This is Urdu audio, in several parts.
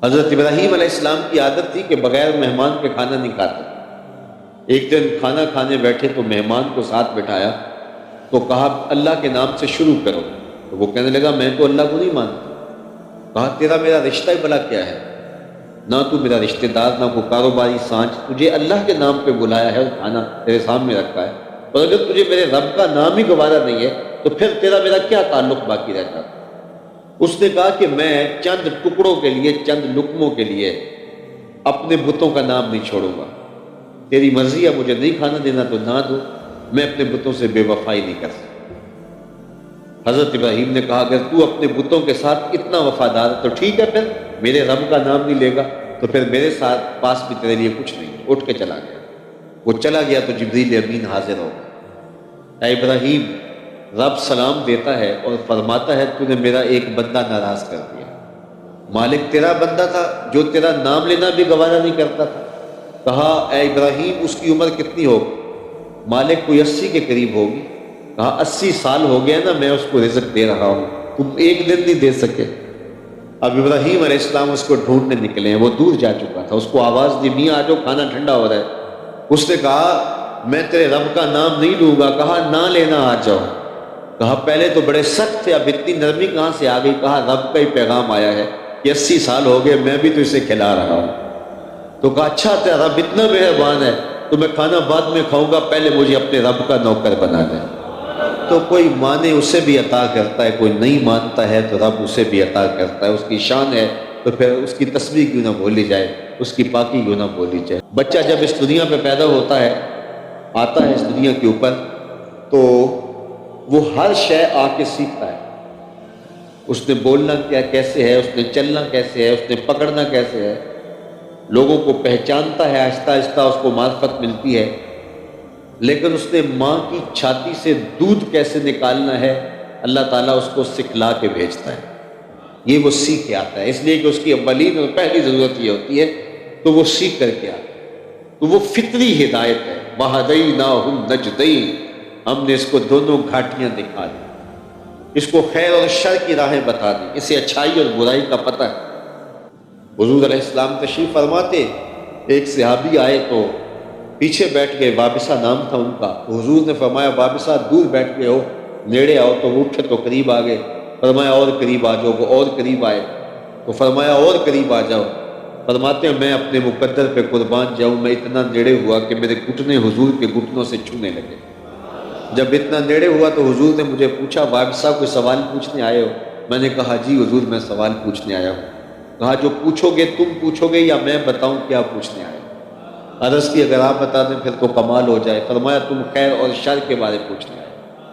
حضرت ابراہیم علیہ السلام کی عادت تھی کہ بغیر مہمان کے کھانا نہیں کھاتے۔ ایک دن کھانا کھانے بیٹھے تو مہمان کو ساتھ بٹھایا تو کہا اللہ کے نام سے شروع کرو، تو وہ کہنے لگا میں تو اللہ کو نہیں مانتا۔ کہا تیرا میرا رشتہ ہی بھلا کیا ہے، نہ تو میرا رشتہ دار نہ کوئی کاروباری سانچ، تجھے اللہ کے نام پہ بلایا ہے اور کھانا تیرے سامنے رکھا ہے، اور اگر تجھے میرے رب کا نام ہی گوارا نہیں ہے تو پھر تیرا میرا کیا تعلق باقی رہتا۔ اس نے کہا کہ میں چند ٹکڑوں کے لیے، چند لقموں کے لیے اپنے بتوں کا نام نہیں چھوڑوں گا، تیری مرضی ہے مجھے نہیں کھانا دینا تو نہ دو، میں اپنے بتوں سے بے وفائی نہیں کر سکتا۔ حضرت ابراہیم نے کہا اگر تو اپنے بتوں کے ساتھ اتنا وفادار ہے تو ٹھیک ہے، پھر میرے رب کا نام نہیں لے گا تو پھر میرے ساتھ پاس بھی تیرے لیے کچھ نہیں۔ اٹھ کے چلا گیا۔ وہ چلا گیا تو جبریل امین حاضر ہو گیا۔ اے ابراہیم، رب سلام دیتا ہے اور فرماتا ہے تو نے میرا ایک بندہ ناراض کر دیا۔ مالک تیرا بندہ تھا جو تیرا نام لینا بھی گوارا نہیں کرتا تھا۔ کہا اے ابراہیم اس کی عمر کتنی ہوگی؟ مالک کوئی 80 کے قریب ہوگی۔ کہا 80 سال ہو گیا نا میں اس کو رزق دے رہا ہوں، تم ایک دن نہیں دے سکے۔ اب ابراہیم علیہ السلام اس کو ڈھونڈنے نکلے ہیں، وہ دور جا چکا تھا۔ اس کو آواز دی میاں آ جاؤ کھانا ٹھنڈا ہو رہا ہے۔ اس نے کہا میں تیرے رب کا نام نہیں لوں گا۔ کہا نہ لینا آ جاؤ۔ کہا پہلے تو بڑے سخت تھے، اب اتنی نرمی کہاں سے آ گئی؟ کہا رب کا ہی پیغام آیا ہے کہ 80 سال ہو گئے میں بھی تو اسے کھلا رہا ہوں۔ تو کہا اچھا تیرا رب اتنا مہربان ہے تو میں کھانا بعد میں کھاؤں گا، پہلے مجھے اپنے رب کا نوکر بنا دے۔ تو کوئی مانے اسے بھی عطا کرتا ہے، کوئی نہیں مانتا ہے تو رب اسے بھی عطا کرتا ہے، اس کی شان ہے تو پھر اس کی تسبیح کیوں نہ بولی جائے، اس کی پاکی کیوں نہ بولی جائے۔ بچہ جب اس دنیا پہ پیدا ہوتا ہے، آتا ہے اس دنیا کے اوپر، تو وہ ہر شے آ کے سیکھتا ہے۔ اس نے بولنا کیا کیسے ہے، اس نے چلنا کیسے ہے، اس نے پکڑنا کیسے ہے، لوگوں کو پہچانتا ہے، آہستہ آہستہ اس کو معرفت ملتی ہے۔ لیکن اس نے ماں کی چھاتی سے دودھ کیسے نکالنا ہے اللہ تعالیٰ اس کو سکھلا کے بھیجتا ہے، یہ وہ سیکھ کے آتا ہے، اس لیے کہ اس کی اولین اور پہلی ضرورت یہ ہوتی ہے تو وہ سیکھ کر کے آتا ہے۔ تو وہ فطری ہدایت ہے، وَهَدَيْنَاهُ النَّجْدَيْنِ، ہم نے اس کو دونوں گھاٹیاں دکھا دی، اس کو خیر اور شر کی راہیں بتا دی، اسے اچھائی اور برائی کا پتہ ہے۔ حضور علیہ السلام تشریف فرماتے، ایک صحابی آئے تو پیچھے بیٹھ گئے، وابسہ نام تھا ان کا۔ حضور نے فرمایا وابسہ دور بیٹھ گئے ہو، نیڑے آؤ، تو وہ اٹھے تو قریب آ گئے۔ فرمایا اور قریب آ جاؤ، وہ اور قریب آئے تو فرمایا اور قریب آ جاؤ۔ فرماتے ہیں میں اپنے مقدر پہ قربان جاؤں، میں اتنا نیڑے ہوا کہ میرے گھٹنے حضور کے گھٹنوں سے چھونے لگے۔ جب اتنا نیڑے ہوا تو حضور نے مجھے پوچھا وابسہ کوئی سوال پوچھنے آئے ہو؟ میں نے کہا جی حضور میں سوال پوچھنے آیا ہوں۔ کہا جو پوچھو گے تم پوچھو گے یا میں بتاؤں کیا پوچھنے آئے؟ عرض کی اگر آپ بتا دیں پھر تو کمال ہو جائے۔ فرمایا تم خیر اور شر کے بارے پوچھنے آئے،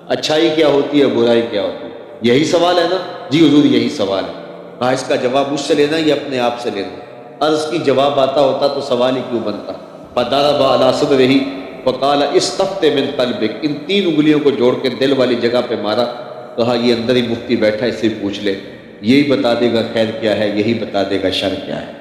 اچھائی کیا ہوتی ہے، برائی کیا ہوتی ہے، یہی سوال ہے نا؟ جی حضور یہی سوال ہے۔ کہا اس کا جواب مجھ سے لینا یا اپنے آپ سے لینا؟ عرض کی جواب آتا ہوتا تو سوال ہی کیوں بنتا؟ فضرب علی صدرہ فقال استفت من قلبک، ان 3 انگلیوں کو جوڑ کے دل والی جگہ پہ مارا، کہا یہ اندر ہی مفتی بیٹھا ہے، اس سے پوچھ لے، یہی بتا دے گا خیر کیا ہے، یہی بتا دے گا شر کیا ہے۔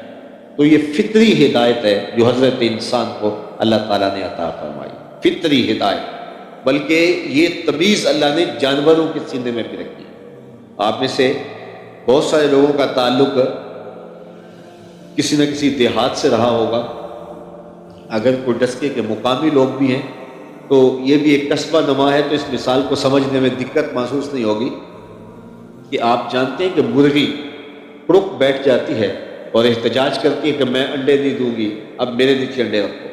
تو یہ فطری ہدایت ہے جو حضرت انسان کو اللہ تعالیٰ نے عطا فرمائی، فطری ہدایت۔ بلکہ یہ تمیز اللہ نے جانوروں کے سینے میں بھی رکھی۔ آپ میں سے بہت سارے لوگوں کا تعلق کسی نہ کسی دیہات سے رہا ہوگا، اگر کوئی ڈسکے کے مقامی لوگ بھی ہیں تو یہ بھی ایک قصبہ نما ہے، تو اس مثال کو سمجھنے میں دقت محسوس نہیں ہوگی کہ آپ جانتے ہیں کہ مرغی پڑک بیٹھ جاتی ہے اور احتجاج کرتی ہے کہ میں انڈے نہیں دوں گی، اب میرے نیچے انڈے رکھو،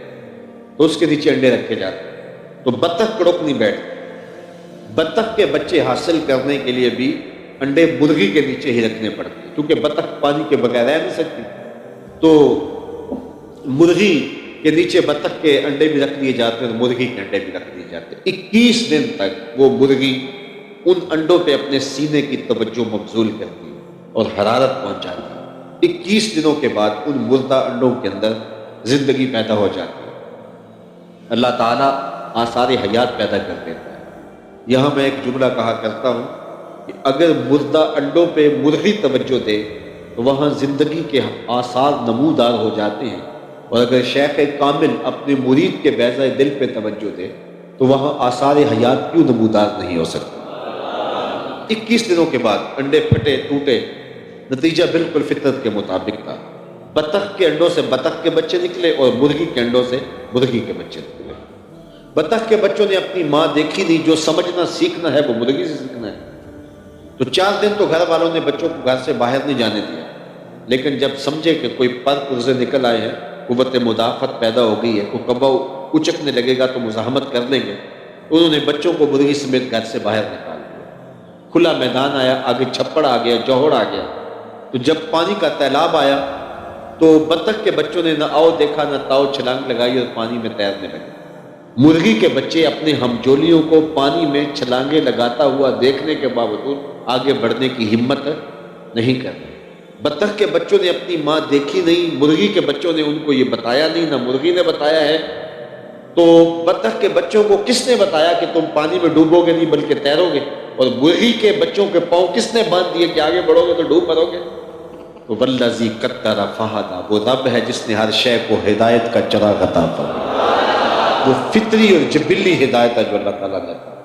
تو اس کے نیچے انڈے رکھے جاتے ہیں۔ تو بطخ کڑک نہیں بیٹھتی، بطخ کے بچے حاصل کرنے کے لیے بھی انڈے مرغی کے نیچے ہی رکھنے پڑتے ہیں، کیونکہ بطخ پانی کے بغیر رہ نہیں سکتی۔ تو مرغی کے نیچے بطخ کے انڈے بھی رکھ دیے جاتے ہیں اور مرغی کے انڈے بھی رکھ دیے جاتے ہیں۔ 21 دن تک وہ مرغی ان انڈوں پہ اپنے سینے کی توجہ مبذول کرتی ہے اور حرارت پہنچاتی ہے۔ 21 دنوں کے بعد ان مردہ انڈوں کے اندر زندگی پیدا ہو جاتی ہے، اللہ تعالیٰ آثار حیات پیدا کر دیتا ہے۔ یہاں میں ایک جملہ کہا کرتا ہوں کہ اگر مردہ انڈوں پہ مرغی توجہ دے تو وہاں زندگی کے آثار نمودار ہو جاتے ہیں، اور اگر شیخ کامل اپنے مرید کے بیضۂ دل پہ توجہ دے تو وہاں آثار حیات کیوں نمودار نہیں ہو سکتے؟ 21 دنوں کے بعد انڈے پھٹے ٹوٹے، نتیجہ بالکل فطرت کے مطابق تھا۔ بطخ کے انڈوں سے بطخ کے بچے نکلے اور مرغی کے انڈوں سے مرغی کے بچے نکلے۔ بطخ کے بچوں نے اپنی ماں دیکھی نہیں، جو سمجھنا سیکھنا ہے وہ مرغی سے سیکھنا ہے۔ تو 4 دن تو گھر والوں نے بچوں کو گھر سے باہر نہیں جانے دیا، لیکن جب سمجھے کہ کوئی پر پرزے نکل آئے ہیں، قوت مدافعت پیدا ہو گئی ہے، کوئی کبا اچکنے لگے گا تو مزاحمت کر لیں گے، انہوں نے بچوں کو مرغی سمیت گھر سے باہر نکال دیا۔ کھلا میدان آیا، آگے چھپڑ آ گیا، جوہر آ گیا۔ تو جب پانی کا سیلاب آیا تو بطخ کے بچوں نے نہ آؤ دیکھا نہ تاؤ، چھلانگ لگائی اور پانی میں تیرنے لگے۔ مرغی کے بچے اپنے ہمجولیوں کو پانی میں چھلانگیں لگاتا ہوا دیکھنے کے باوجود آگے بڑھنے کی ہمت نہیں کرتے۔ بطخ کے بچوں نے اپنی ماں دیکھی نہیں، مرغی کے بچوں نے ان کو یہ بتایا نہیں، نہ مرغی نے بتایا ہے۔ تو بطخ کے بچوں کو کس نے بتایا کہ تم پانی میں ڈوبو گے نہیں بلکہ تیرو گے، اور مرغی کے بچوں کے پاؤں کس نے باندھ دیے کہ آگے بڑھو گے تو ڈوب مرو گے؟ تو والذی قدر فہدی، وہ رب ہے جس نے ہر شے کو ہدایت کا چراغ عطا فرمایا۔ وہ فطری اور جبلی ہدایت ہے جو اللہ تعالیٰ نے عطا